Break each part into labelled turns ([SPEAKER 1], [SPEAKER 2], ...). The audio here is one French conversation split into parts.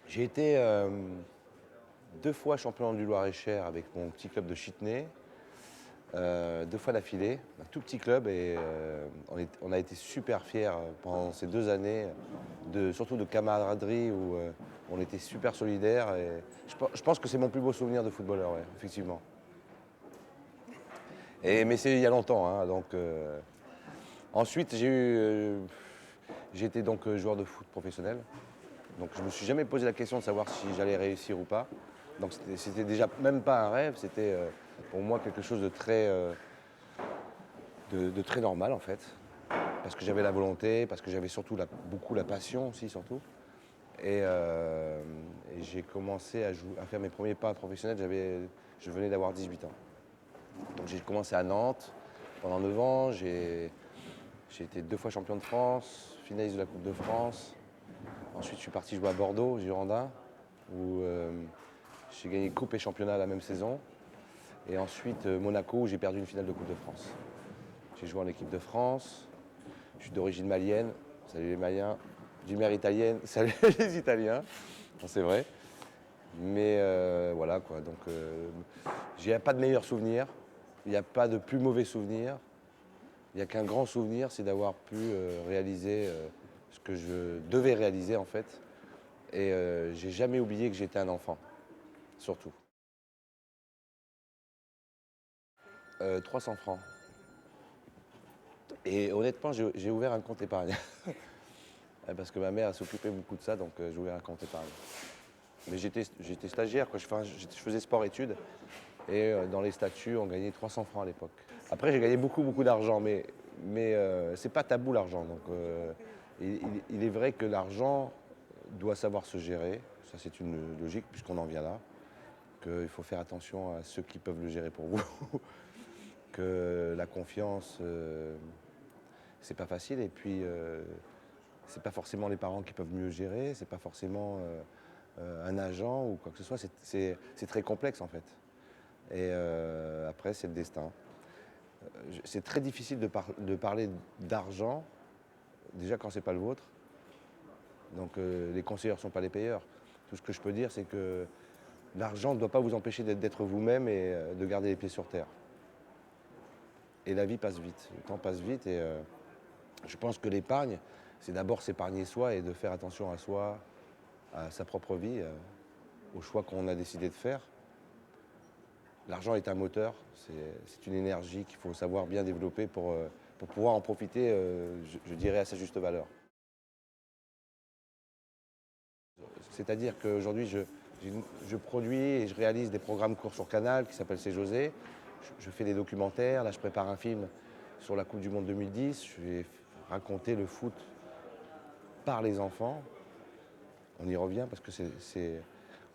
[SPEAKER 1] J'ai été 2 fois champion du Loir-et-Cher avec mon petit club de Chitenay, 2 fois d'affilée, un tout petit club et on a été super fiers pendant ces 2 années, surtout de camaraderie où on était super solidaires et je pense que c'est mon plus beau souvenir de footballeur, ouais, effectivement. Mais c'est il y a longtemps, hein, donc ensuite j'ai été donc joueur de foot professionnel. Donc je ne me suis jamais posé la question de savoir si j'allais réussir ou pas. Donc c'était déjà même pas un rêve, c'était pour moi quelque chose de très normal en fait. Parce que j'avais la volonté, parce que j'avais surtout beaucoup la passion aussi surtout. Et j'ai commencé à faire mes premiers pas professionnels, je venais d'avoir 18 ans. Donc j'ai commencé à Nantes pendant 9 ans, j'ai été 2 fois champion de France, finaliste de la Coupe de France. Ensuite, je suis parti jouer à Bordeaux, au Girondins, où j'ai gagné coupe et championnat la même saison. Et ensuite, Monaco, où j'ai perdu une finale de Coupe de France. J'ai joué en équipe de France. Je suis d'origine malienne. Salut les Maliens. D'une mère italienne. Salut les Italiens. Non, c'est vrai. Mais voilà quoi. Donc, j'ai pas de meilleurs souvenirs. Il n'y a pas de plus mauvais souvenirs. Il n'y a qu'un grand souvenir, c'est d'avoir pu réaliser ce que je devais réaliser en fait. Et j'ai jamais oublié que j'étais un enfant, surtout. 300 francs. Et honnêtement, j'ai ouvert un compte épargne. Parce que ma mère s'occupait beaucoup de ça, donc j'ai ouvert un compte épargne. Mais j'étais stagiaire, quoi. Je faisais sport-études. Et dans les statuts, on gagnait 300 francs à l'époque. Après, j'ai gagné beaucoup, beaucoup d'argent, mais c'est pas tabou l'argent. Donc, il est vrai que l'argent doit savoir se gérer. Ça, c'est une logique, puisqu'on en vient là. Qu'il faut faire attention à ceux qui peuvent le gérer pour vous. Que la confiance, c'est pas facile. Et puis, c'est pas forcément les parents qui peuvent mieux gérer. C'est pas forcément un agent ou quoi que ce soit. C'est très complexe, en fait. Et après, c'est le destin. C'est très difficile de parler d'argent, déjà quand c'est pas le vôtre. Donc les conseillers ne sont pas les payeurs. Tout ce que je peux dire, c'est que l'argent ne doit pas vous empêcher d'être vous-même et de garder les pieds sur terre. Et la vie passe vite, le temps passe vite et je pense que l'épargne, c'est d'abord s'épargner soi et de faire attention à soi, à sa propre vie, aux choix qu'on a décidé de faire. L'argent est un moteur, c'est une énergie qu'il faut savoir bien développer pour pouvoir en profiter, je dirais, à sa juste valeur. C'est-à-dire qu'aujourd'hui, je produis et je réalise des programmes courts sur Canal qui s'appellent C'est José. Je fais des documentaires, là je prépare un film sur la Coupe du Monde 2010. Je vais raconter le foot par les enfants. On y revient parce que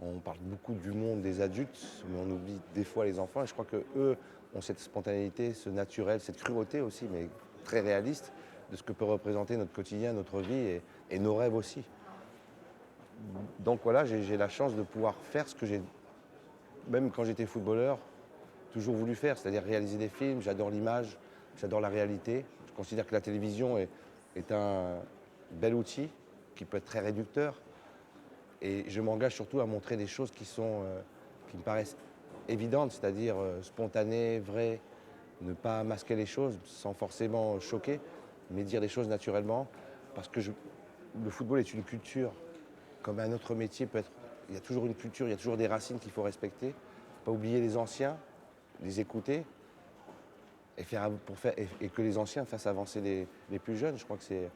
[SPEAKER 1] on parle beaucoup du monde des adultes, mais on oublie des fois les enfants. Et je crois qu'eux ont cette spontanéité, ce naturel, cette cruauté aussi, mais très réaliste, de ce que peut représenter notre quotidien, notre vie et nos rêves aussi. Donc voilà, j'ai la chance de pouvoir faire ce que j'ai, même quand j'étais footballeur, toujours voulu faire, c'est-à-dire réaliser des films. J'adore l'image, j'adore la réalité. Je considère que la télévision est un bel outil qui peut être très réducteur. Et je m'engage surtout à montrer des choses qui me paraissent évidentes, c'est-à-dire spontanées, vraies, ne pas masquer les choses sans forcément choquer, mais dire les choses naturellement. Parce que le football est une culture, comme un autre métier peut être. Il y a toujours une culture, il y a toujours des racines qu'il faut respecter. Il ne faut pas oublier les anciens, les écouter et que les anciens fassent avancer les plus jeunes. Je crois que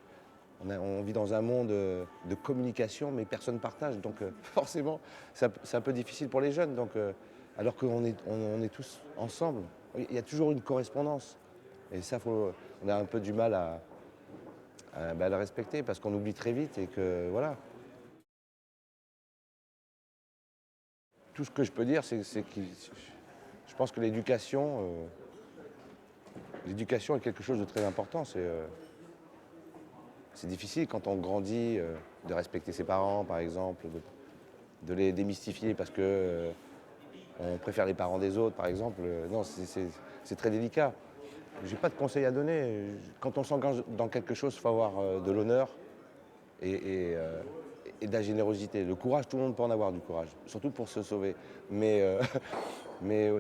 [SPEAKER 1] on vit dans un monde de communication, mais personne ne partage. Donc forcément, c'est un peu difficile pour les jeunes. Donc, alors qu'on on est tous ensemble, il y a toujours une correspondance. Et ça, on a un peu du mal à le respecter parce qu'on oublie très vite et que voilà. Tout ce que je peux dire, c'est que je pense que l'éducation est quelque chose de très important. C'est difficile quand on grandit de respecter ses parents, par exemple, de les démystifier parce que On préfère les parents des autres, par exemple. Non, c'est très délicat. J'ai pas de conseils à donner. Quand on s'engage dans quelque chose, il faut avoir de l'honneur et, et, euh, et de la générosité. Le courage, tout le monde peut en avoir du courage, surtout pour se sauver. Mais,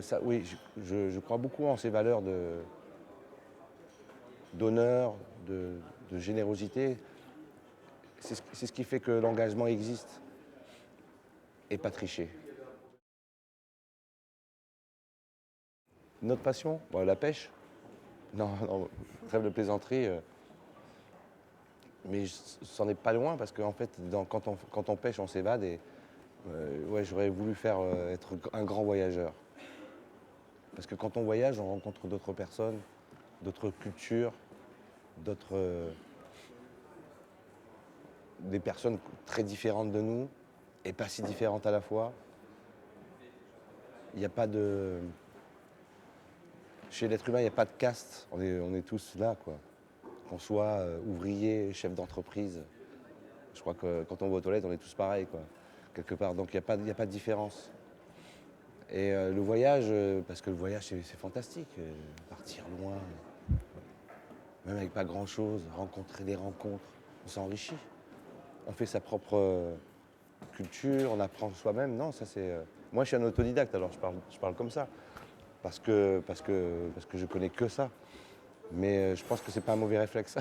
[SPEAKER 1] ça, oui, je crois beaucoup en ces valeurs d'honneur, de générosité. C'est ce qui fait que l'engagement existe et pas tricher. Notre passion, bon, la pêche. Non, non, trêve de plaisanterie. Mais c'en est pas loin parce qu'en fait, quand on pêche, on s'évade et ouais, j'aurais voulu faire être un grand voyageur. Parce que quand on voyage, on rencontre d'autres personnes, d'autres cultures, d'autres, des personnes très différentes de nous et pas si différentes à la fois. Il n'y a pas de, chez l'être humain, il n'y a pas de caste. On est tous là, quoi. Qu'on soit ouvrier, chef d'entreprise. Je crois que quand on va aux toilettes, on est tous pareils, quoi, quelque part. Donc il y a pas de différence. Et le voyage, parce que le voyage, c'est fantastique. Partir loin, même avec pas grand-chose, rencontrer des rencontres, on s'enrichit. On fait sa propre culture, on apprend soi-même. Non, ça c'est. Moi, je suis un autodidacte, alors je parle comme ça, parce que je connais que ça. Mais je pense que c'est pas un mauvais réflexe.